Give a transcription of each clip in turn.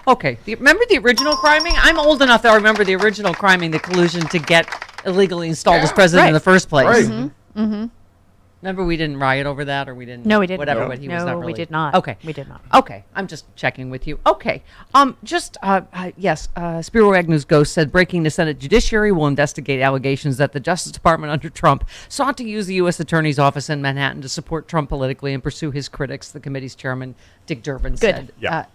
Okay. Remember the original criming? I'm old enough that I remember the original criming, the collusion to get illegally installed as president in the first place. Right. Mm-hmm. Remember we didn't riot over that, or we didn't? No, we didn't. Whatever, No. but he was not really. We did not. Okay. We did not. Okay. I'm just checking with you. Okay. Yes, Spiro Agnew's ghost said breaking the Senate Judiciary will investigate allegations that the Justice Department under Trump sought to use the U.S. Attorney's Office in Manhattan to support Trump politically and pursue his critics, the committee's chairman, Dick Durbin, said. Yeah.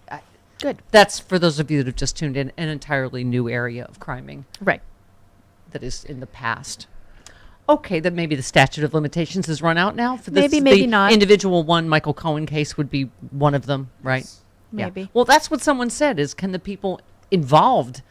Good. That's, for those of you that have just tuned in, an entirely new area of criming. Right. That is in the past. Okay, then maybe the statute of limitations has run out now. For this, Maybe the not. individual one, Michael Cohen case would be one of them, right? Maybe. Yeah. Well, that's what someone said, is can the people involved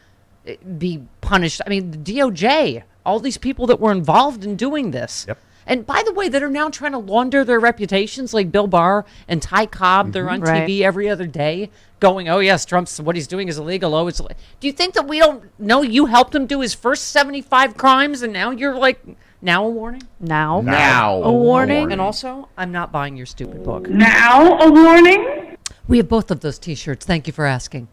be punished? I mean, the DOJ, all these people that were involved in doing this. Yep. And by the way, that are now trying to launder their reputations, like Bill Barr and Ty Cobb. They're on TV every other day going, oh, yes, Trump's, what he's doing is illegal. Oh, it's. Do you think that we don't know you helped him do his first 75 crimes and now you're like, now a warning? Now A warning. And also, I'm not buying your stupid book. Now a warning? We have both of those T-shirts. Thank you for asking.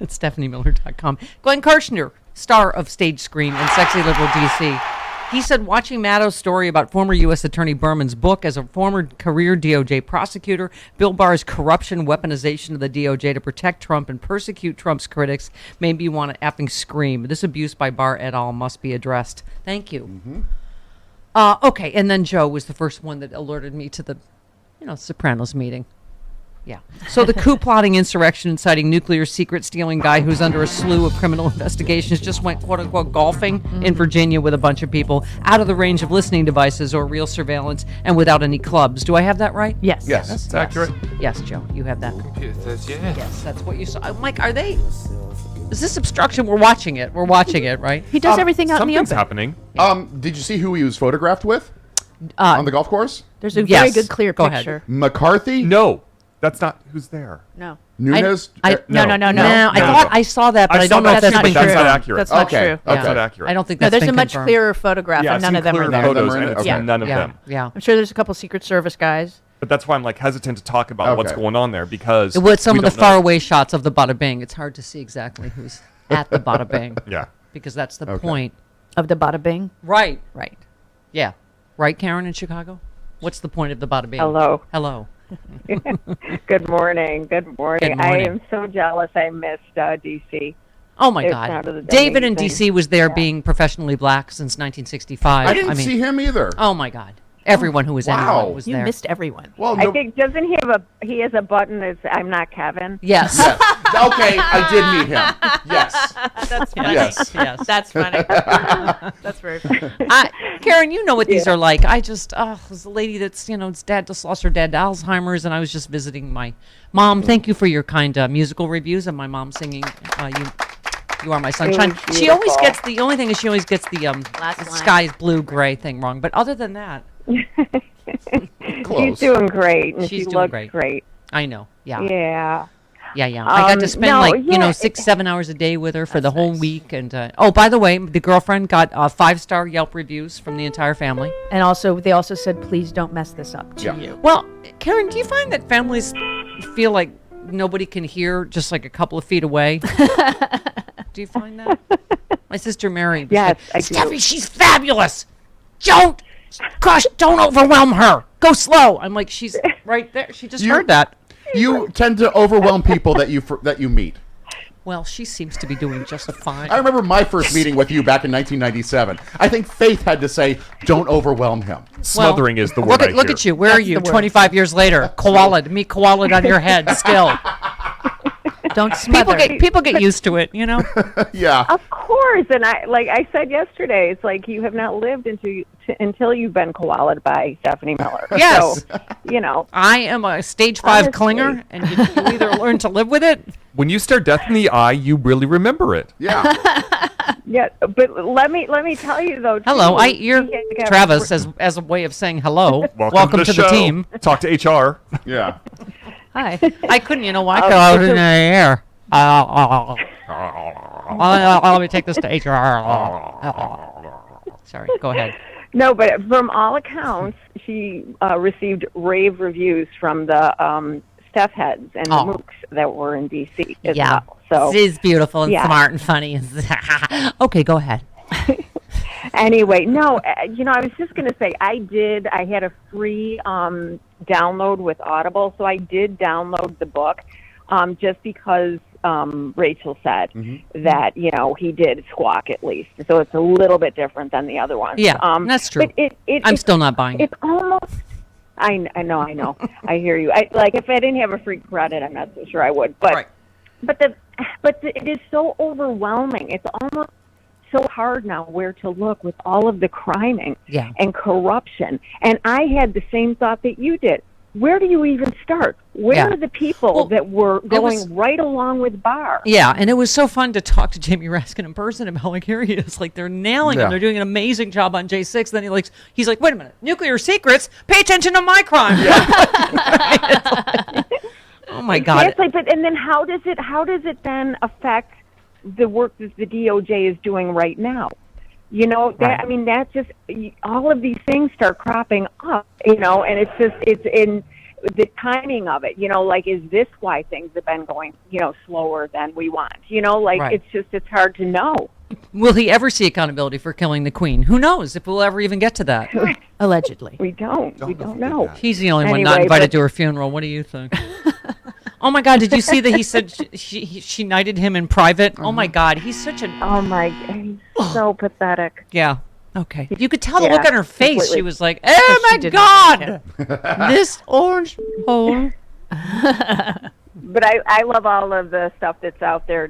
It's StephanieMiller.com. Glenn Kirshner, star of Stage Screen and Sexy Liberal DC. He said, watching Maddow's story about former U.S. Attorney Berman's book as a former career DOJ prosecutor, Bill Barr's corruption weaponization of the DOJ to protect Trump and persecute Trump's critics made me want to effing scream. This abuse by Barr et al. Must be addressed. Thank you. Okay, and then Joe was the first one that alerted me to the, Sopranos meeting. Yeah. So the coup plotting insurrection inciting nuclear secret stealing guy who's under a slew of criminal investigations just went quote unquote golfing in Virginia with a bunch of people out of the range of listening devices or real surveillance and without any clubs. Do I have that right? Yes. Yes. It's accurate. Yes, Joe, you have that. Computer says yes. Yes, that's what you saw. Mike, is this obstruction? We're watching it, right? He does everything out in the Something's open. happening. Did you see who he was photographed with on the golf course? There's a Yes. very good clear Go ahead. picture. McCarthy? No, that's not who's there. No. Nunez? No. I thought I saw that, but I don't know if that that's too, been but that's confirmed. not accurate. That's not Okay. true. That's Okay. not accurate. I don't think No, that's there's been a much confirmed. clearer photograph, Yeah, and I've none of seen them are clearer there. None of them photos, are in and it? it's Okay. none of Yeah, them. yeah. I'm sure there's a couple Secret Service guys. But that's why I'm like hesitant to talk about what's Okay. going on there because With some we of the don't know. faraway shots of the bada bing, it's hard to see exactly who's at the bada bing. Yeah. Because that's the Okay. point. Of the bada bing. Right. Right. Yeah. Right, Karen, in Chicago? What's the point of the bada bing? Hello. Hello. Good morning. Good morning. Good I morning. am so jealous I missed DC. Oh, my It God. sounded David in amazing. D.C. was there being professionally black since 1965. I didn't see him either. Oh, my God. Everyone who was Wow. anyone was You there. missed everyone. Well, I no, think, doesn't he has a button that's I'm not Kevin? Yes. yes. Okay, I did meet him. Yes. That's funny. Yes. Yes. That's funny. That's very funny. Karen, you know what these are like. I just, there's a lady that's, his dad just lost her dad to Alzheimer's, and I was just visiting my mom. Thank you for your kind musical reviews of my mom singing You Are My Sunshine. was She always beautiful. gets the only thing is she always gets the Last line. sky's blue gray thing wrong. But other than that, Close. She's doing great, and She's she doing looks great. great. I know. Yeah. Yeah. I got to spend no, 6-7 hours a day with her for the whole week. And oh, by the way, the girlfriend got 5-star Yelp reviews from the entire family. And they also said, please don't mess this up to you. Well, Karen, do you find that families feel like nobody can hear just like a couple of feet away? Do you find that? My sister Mary was Yes, like, I do. Steffi, she's fabulous. Don't overwhelm her. Go slow. I'm like, she's right there. She just heard that. You tend to overwhelm people that you meet. Well, she seems to be doing just fine. I remember my first meeting with you back in 1997. I think Faith had to say, "Don't overwhelm him." Smothering is the word I Look hear. at you. Where are That's you? the word. 25 years later, koala'd on your head still. Don't smother. People get used to it, Yeah. Of course, and I said yesterday, it's like you have not lived until you've been koala'd by Stephanie Miller. Yes. So, I am a stage 5 Honestly. clinger, and you either learn to live with it. When you stare death in the eye, you really remember it. Yeah. yeah. But let me tell you though. Hello, too, you're he had- Travis as a way of saying hello. Welcome to the the show. team. Talk to HR. Yeah. Hi. I couldn't, why go out in the air? Let me take this to HR. Sorry, go ahead. No, but from all accounts, she received rave reviews from the Steph heads and the mooks that were in D.C. as Yeah. well. So She's beautiful and Yeah. smart and funny. Okay, go ahead. anyway, no, I was just going to say I had a free download with Audible, so I did download the book just because Rachel said that, he did squawk at least. So it's a little bit different than the other ones. Yeah, that's true. But I'm still not buying it. It's almost... I know. I hear you. If I didn't have a free credit, I'm not so sure I would. But Right. but it is so overwhelming. It's almost so hard now where to look with all of the criming and corruption. And I had the same thought that you did. Where do you even start? Where are the people that were going right along with Barr? Yeah, and it was so fun to talk to Jamie Raskin in person about here he is. They're nailing him. They're doing an amazing job on J6. Then he's like, wait a minute, nuclear secrets? Pay attention to my crime. Oh my God. Exactly. But and then how does it then affect the work that the DOJ is doing right now? That's just all of these things start cropping up, and it's in the timing of it, is this why things have been going, slower than we want? It's hard to know. Will he ever see accountability for killing the Queen? Who knows if we'll ever even get to that? Allegedly. We don't know. He's the only one not invited to her funeral. What do you think? Oh my God! Did you see that he said she knighted him in private? Oh my God! He's such a... Oh my! He's so pathetic. Yeah. Okay. You could tell the look on her face. Completely. She was like, "Oh my God! This orange hole." But I love all of the stuff that's out there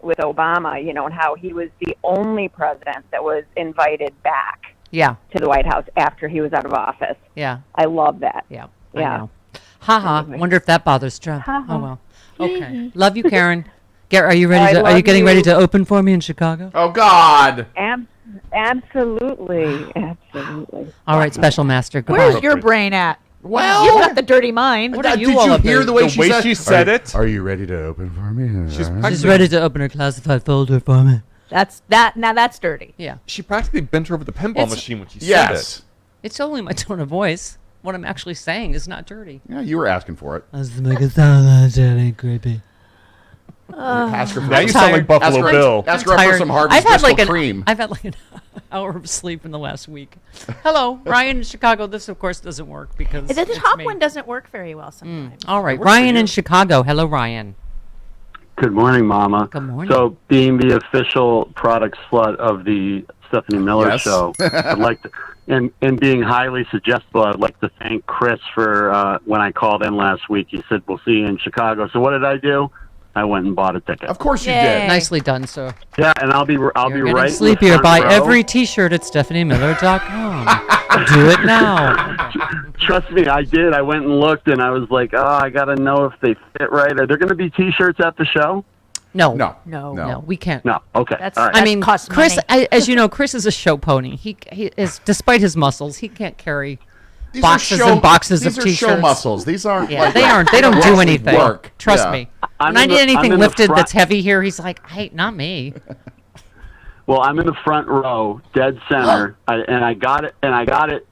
with Obama, and how he was the only president that was invited back Yeah. to the White House after he was out of office. Yeah. I love that. Yeah. Yeah. I know. Ha. Wonder if that bothers Trump. Oh well. Okay. Love you, Karen. Are you ready? Are you getting ready to open for me in Chicago? Oh God. Absolutely. All right, Special Master. Goodbye. Where's your brain at? Well, You've got the dirty mind. What are did you all you up hear in? the way she said it? Are you ready to open for me? She's ready to open her classified folder for me. Now that's dirty. Yeah. She practically bent over the pinball machine when she said Yes. it. It's only my tone of voice. What I'm actually saying is not dirty. Yeah, you were asking for it. Let's make it sound like dirty, creepy. Ask her for Now you sound like ask Buffalo her, Bill. Ask her for some Harvey's Bristol cream. I've had like an hour of sleep in the last week. Hello, Ryan in Chicago. This, of course, doesn't work because The it's top me. one doesn't work very well sometimes. All right, Ryan in Chicago. Hello, Ryan. Good morning, Mama. Good morning. So, being the official product slut of the Stephanie Miller Yes. show, I'd like to, and being highly suggestible, I'd like to thank Chris for when I called in last week. He said, "We'll see you in Chicago." So, what did I do? I went and bought a ticket. Of course you Yay. did. Nicely done, sir. Yeah, and I'll be You're right. getting in the sleepier. front Buy row. every T-shirt at StephanieMiller.com. Do it now. Trust me, I did. I went and looked, and I was like, "Oh, I got to know if they fit right. Are there going to be T-shirts at the show?" No. No. We can't. No. Okay. That's All right. I mean, costs Chris, money. as you know, Chris is a show pony. He is, despite his muscles, he can't carry These boxes are show, and boxes these of are T-shirts. show muscles. These aren't. Yeah, like, they aren't. They don't do actually anything. Work. Trust Yeah. me. I'm When I in need the- I'm anything in the lifted front- that's heavy here, he's like, "Hey, not me." Well, I'm in the front row, dead center, and I got it.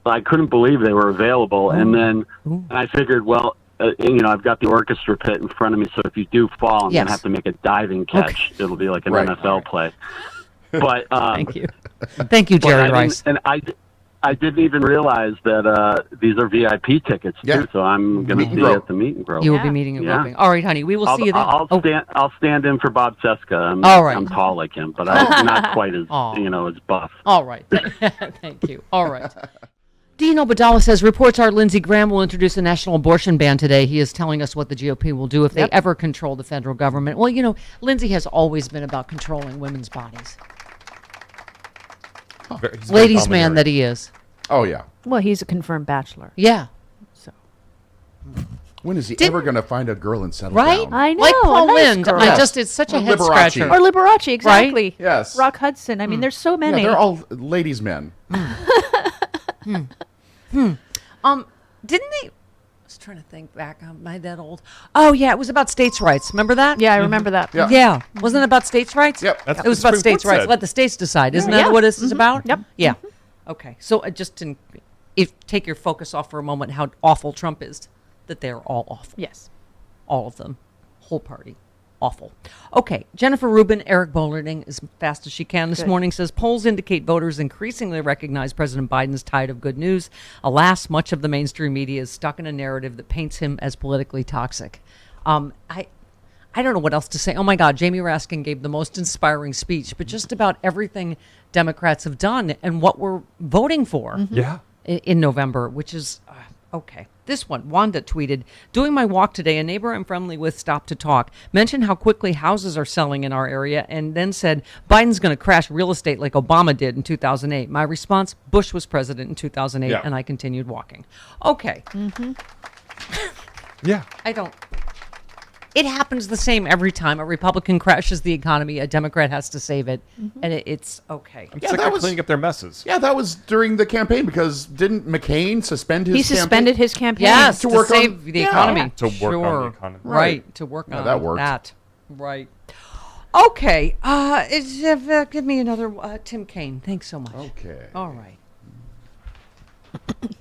I couldn't believe they were available, and then I figured, well, I've got the orchestra pit in front of me, so if you do fall, I'm Yes. gonna have to make a diving catch. It'll be like an Right. NFL play. But Thank you. Thank you, but Jerry I Rice. didn't- and I didn't even realize that these are VIP tickets Yeah. too. So I'm gonna Meet and see grow. you at the meet and grow. You will be meeting and Yeah. groping. All right, honey. We will see you then. I'll stand in for Bob Seska. All right. I'm tall like him, but I'm not quite as Aw. as buff. All right. Thank you. All right. Dean Obadala says reports are Lindsey Graham will introduce a national abortion ban today. He is telling us what the GOP will do if they ever control the federal government. Well, Lindsey has always been about controlling women's bodies. He's very Ladies' man domineering. that he is. Oh yeah. Well, he's a confirmed bachelor. Yeah. So When is he Didn't- ever going to find a girl and settle Right? down? I know. Like a Paul nice Lynde. girl. Yes. It's such a Or head Liberace. scratcher. Or Liberace, exactly. Yes. Rock Hudson. I mean, there's so many. Yeah, they're all ladies' men. Didn't they? I was trying to think back. Am I that old? Oh, yeah. It was about states' rights. Remember that? Yeah, I remember that. Yeah. Yeah. Wasn't it about states' rights? Yep. That's It was what about the states' Supreme Court rights. said. Let the states decide. Isn't Yeah. that what this is about? Yep. Yeah. Okay. So just take your focus off for a moment how awful Trump is, that they're all awful. Yes. All of them. Whole party. Awful. Okay, Jennifer Rubin, Eric Bollarding, as fast as she can this morning, says polls indicate voters increasingly recognize President Biden's tide of good news. Alas, much of the mainstream media is stuck in a narrative that paints him as politically toxic. I don't know what else to say. Oh my God, Jamie Raskin gave the most inspiring speech, but just about everything Democrats have done and what we're voting for in November, which is okay. This one, Wanda tweeted, doing my walk today, a neighbor I'm friendly with stopped to talk, mentioned how quickly houses are selling in our area, and then said, Biden's going to crash real estate like Obama did in 2008. My response, Bush was president in 2008, and I continued walking. Okay. Yeah. It happens the same every time a Republican crashes the economy, a Democrat has to save it, and it's okay. I'm sick of cleaning up their messes. Yeah, that was during the campaign because didn't McCain suspend his He suspended his campaign. Yes, to to work save on- the economy. To work on the economy. Right, to work on that worked. that. Right. Okay, give me another Tim Kaine. Thanks so much. Okay. All right.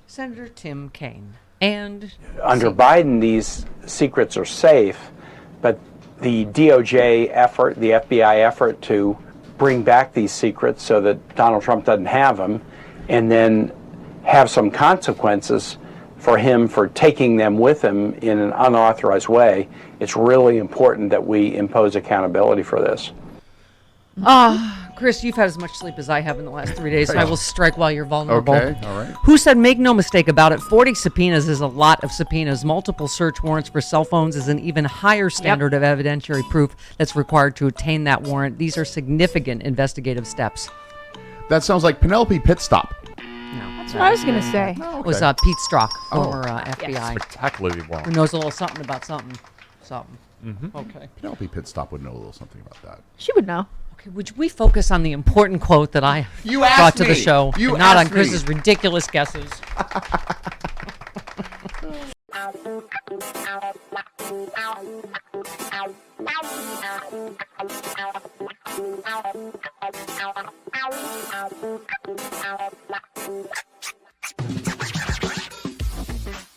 Senator Tim Kaine. And under Biden, these secrets are safe, but the DOJ effort, the FBI effort to bring back these secrets so that Donald Trump doesn't have them, and then have some consequences for him for taking them with him in an unauthorized way, it's really important that we impose accountability for this. Chris, you've had as much sleep as I have in the last 3 days, so I will strike while you're vulnerable. Okay, all right. Who said, make no mistake about it, 40 subpoenas is a lot of subpoenas. Multiple search warrants for cell phones is an even higher standard of evidentiary proof that's required to obtain that warrant. These are significant investigative steps. That sounds like Penelope Pitstop. That's what I was going to say. It was Pete Strzok, former FBI, Spectacularly who wrong. knows a little something about something. Okay. Penelope Pitstop would know a little something about that. She would know. Okay, would we focus on the important quote that I You brought asked to the me. show, You and not on asked me. Chris's ridiculous guesses?